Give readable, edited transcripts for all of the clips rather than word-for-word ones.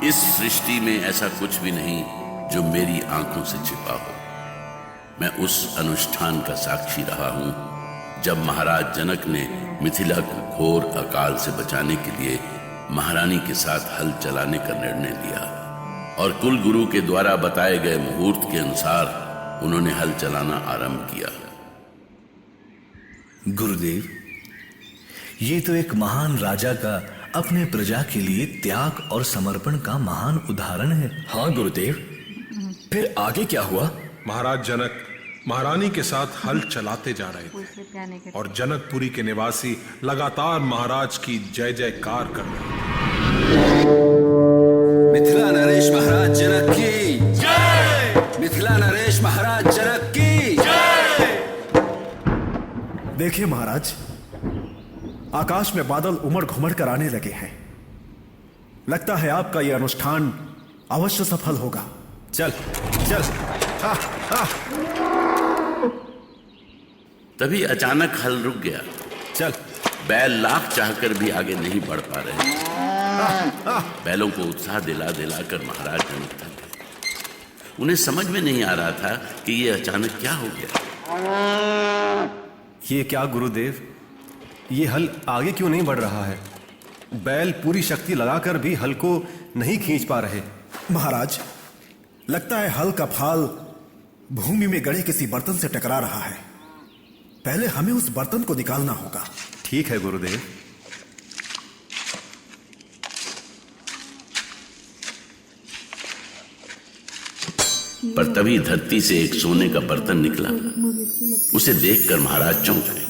इस सृष्टि में ऐसा कुछ भी नहीं जो मेरी आंखों से छिपा हो। मैं उस अनुष्ठान का साक्षी रहा हूं जब महाराज जनक ने मिथिला को घोर अकाल से बचाने के लिए महारानी के साथ हल चलाने का निर्णय लिया और कुल गुरु के द्वारा बताए गए मुहूर्त के अनुसार उन्होंने हल चलाना आरंभ किया। गुरुदेव, ये तो एक महान राजा का अपने प्रजा के लिए त्याग और समर्पण का महान उदाहरण है। हाँ गुरुदेव, फिर आगे क्या हुआ? महाराज जनक महारानी के साथ हल चलाते जा रहे थे और जनकपुरी के निवासी लगातार महाराज की जय जयकार कर रहे थे। मिथिला नरेश महाराज जनक की जय! मिथिला नरेश महाराज जनक की जय! देखिए महाराज, आकाश में बादल उमड़ घुमड़ कर आने लगे हैं। लगता है आपका यह अनुष्ठान अवश्य सफल होगा। चल चल। हा, हा। तभी अचानक हल रुक गया। चल। बैल लाख चाहकर भी आगे नहीं बढ़ पा रहे। बैलों को उत्साह दिला दिलाकर महाराज जनक थक गए। उन्हें समझ में नहीं आ रहा था कि ये अचानक क्या हो गया। ये क्या गुरुदेव, ये हल आगे क्यों नहीं बढ़ रहा है? बैल पूरी शक्ति लगाकर भी हल को नहीं खींच पा रहे। महाराज, लगता है हल का फाल भूमि में गड़े किसी बर्तन से टकरा रहा है। पहले हमें उस बर्तन को निकालना होगा। ठीक है गुरुदेव। पर तभी धरती से एक सोने का बर्तन निकला। उसे देखकर महाराज चौंक गए।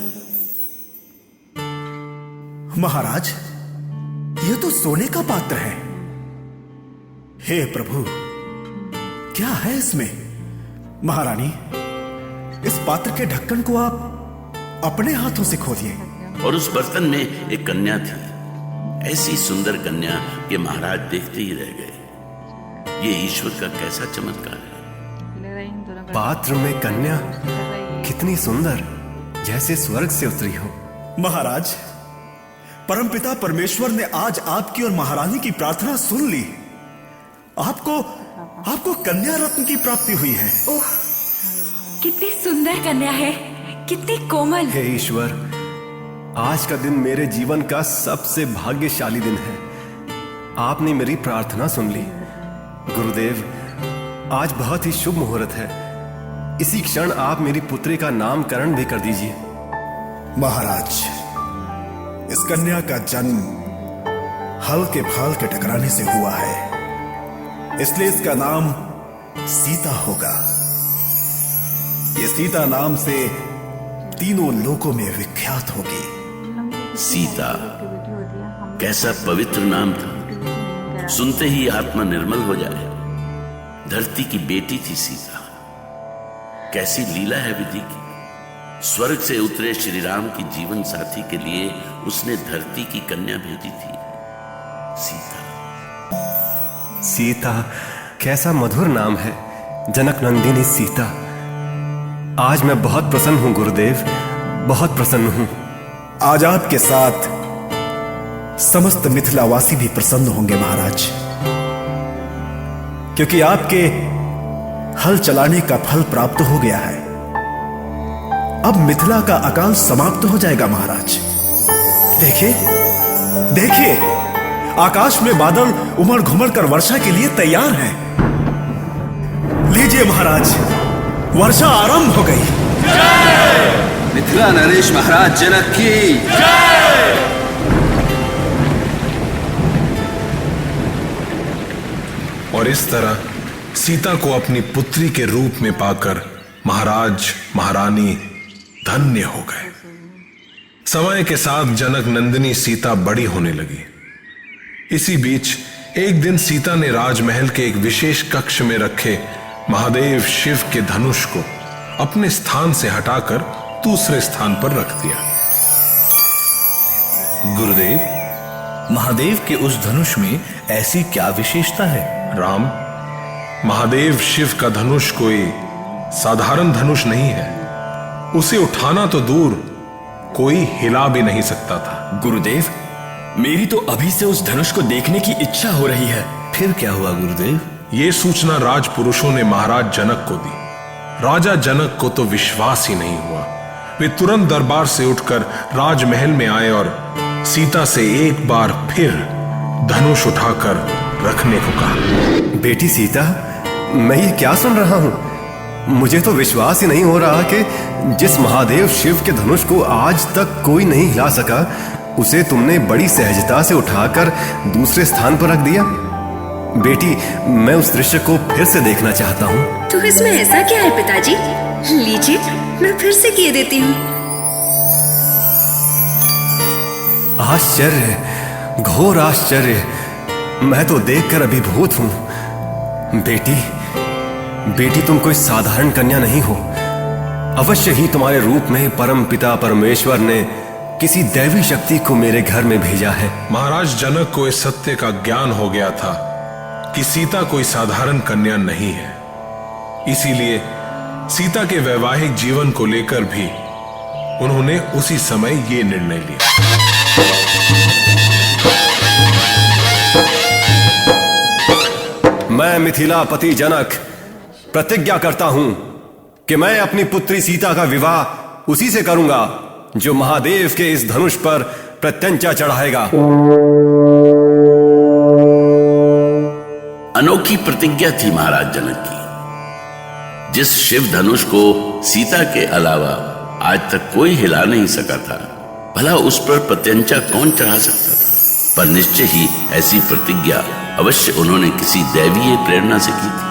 महाराज, यह तो सोने का पात्र है। हे प्रभु, क्या है इसमें? महारानी, इस पात्र के ढक्कन को आप अपने हाथों से खोलिए। और उस बर्तन में एक कन्या थी। ऐसी सुंदर कन्या कि महाराज देखते ही रह गए। ये ईश्वर का कैसा चमत्कार है। पात्र में कन्या कितनी सुंदर, जैसे स्वर्ग से उतरी हो। महाराज, परमपिता परमेश्वर ने आज आपकी और महारानी की प्रार्थना सुन ली। आपको कन्या रत्न की प्राप्ति हुई है। ओह, कितनी सुंदर कन्या है, कितनी कोमल। हे ईश्वर, आज का दिन मेरे जीवन का सबसे भाग्यशाली दिन है। आपने मेरी प्रार्थना सुन ली। गुरुदेव, आज बहुत ही शुभ मुहूर्त है। इसी क्षण आप मेरी पुत्री का नामकरण भी कर दीजिए। महाराज, इस कन्या का जन्म हल के फाल के टकराने से हुआ है, इसलिए इसका नाम सीता होगा। ये सीता नाम से तीनों लोकों में विख्यात होगी। सीता, कैसा पवित्र नाम था। सुनते ही आत्मा निर्मल हो जाए। धरती की बेटी थी सीता। कैसी लीला है विधि की। स्वर्ग से उतरे श्री राम की जीवन साथी के लिए उसने धरती की कन्या भेजी थी, सीता। सीता, कैसा मधुर नाम है, जनक नंदिनी सीता। आज मैं बहुत प्रसन्न हूं गुरुदेव, बहुत प्रसन्न हूं। आज आपके साथ समस्त मिथिलावासी भी प्रसन्न होंगे महाराज, क्योंकि आपके हल चलाने का फल प्राप्त हो गया है। अब मिथिला का अकाल समाप्त हो जाएगा महाराज। देखिए, देखिए, आकाश में बादल उमड़ घुमड़ कर वर्षा के लिए तैयार हैं। लीजिए महाराज, वर्षा आरंभ हो गई। मिथिला नरेश महाराज जनक की जय! और इस तरह सीता को अपनी पुत्री के रूप में पाकर महाराज महारानी धन्य हो गए। समय के साथ जनक नंदिनी सीता बड़ी होने लगी। इसी बीच एक दिन सीता ने राजमहल के एक विशेष कक्ष में रखे महादेव शिव के धनुष को अपने स्थान से हटाकर दूसरे स्थान पर रख दिया। गुरुदेव, महादेव के उस धनुष में ऐसी क्या विशेषता है? राम, महादेव शिव का धनुष कोई साधारण धनुष नहीं है। उसे उठाना तो दूर, कोई हिला भी नहीं सकता था। गुरुदेव, मेरी तो अभी से उस धनुष को देखने की इच्छा हो रही है। फिर क्या हुआ गुरुदेव? ये सूचना राजपुरुषों ने महाराज जनक को दी। राजा जनक को तो विश्वास ही नहीं हुआ। वे तुरंत दरबार से उठकर राजमहल में आए और सीता से एक बार फिर धनुष उठाकर रखने को कहा। बेटी सीता, मैं ये क्या सुन रहा हूं? मुझे तो विश्वास ही नहीं हो रहा कि जिस महादेव शिव के धनुष को आज तक कोई नहीं हिला सका, उसे तुमने बड़ी सहजता से उठाकर दूसरे स्थान पर रख दिया। बेटी, मैं उस दृश्य को फिर से देखना चाहता हूँ। तो इसमें ऐसा क्या है पिताजी? लीजिए, मैं फिर से किए देती हूँ। आश्चर्य, घोर आश्चर्य, मैं तो देखकर अभिभूत हूँ। बेटी, तुम कोई साधारण कन्या नहीं हो। अवश्य ही तुम्हारे रूप में परम पिता परमेश्वर ने किसी दैवी शक्ति को मेरे घर में भेजा है। महाराज जनक को इस सत्य का ज्ञान हो गया था कि सीता कोई साधारण कन्या नहीं है। इसीलिए सीता के वैवाहिक जीवन को लेकर भी उन्होंने उसी समय ये निर्णय लिया। मैं मिथिलापति जनक प्रतिज्ञा करता हूं कि मैं अपनी पुत्री सीता का विवाह उसी से करूंगा जो महादेव के इस धनुष पर प्रत्यंचा चढ़ाएगा। अनोखी प्रतिज्ञा थी महाराज जनक की। जिस शिव धनुष को सीता के अलावा आज तक कोई हिला नहीं सका था, भला उस पर प्रत्यंचा कौन चढ़ा सकता था? पर निश्चय ही ऐसी प्रतिज्ञा अवश्य उन्होंने किसी दैवीय प्रेरणा से की थी।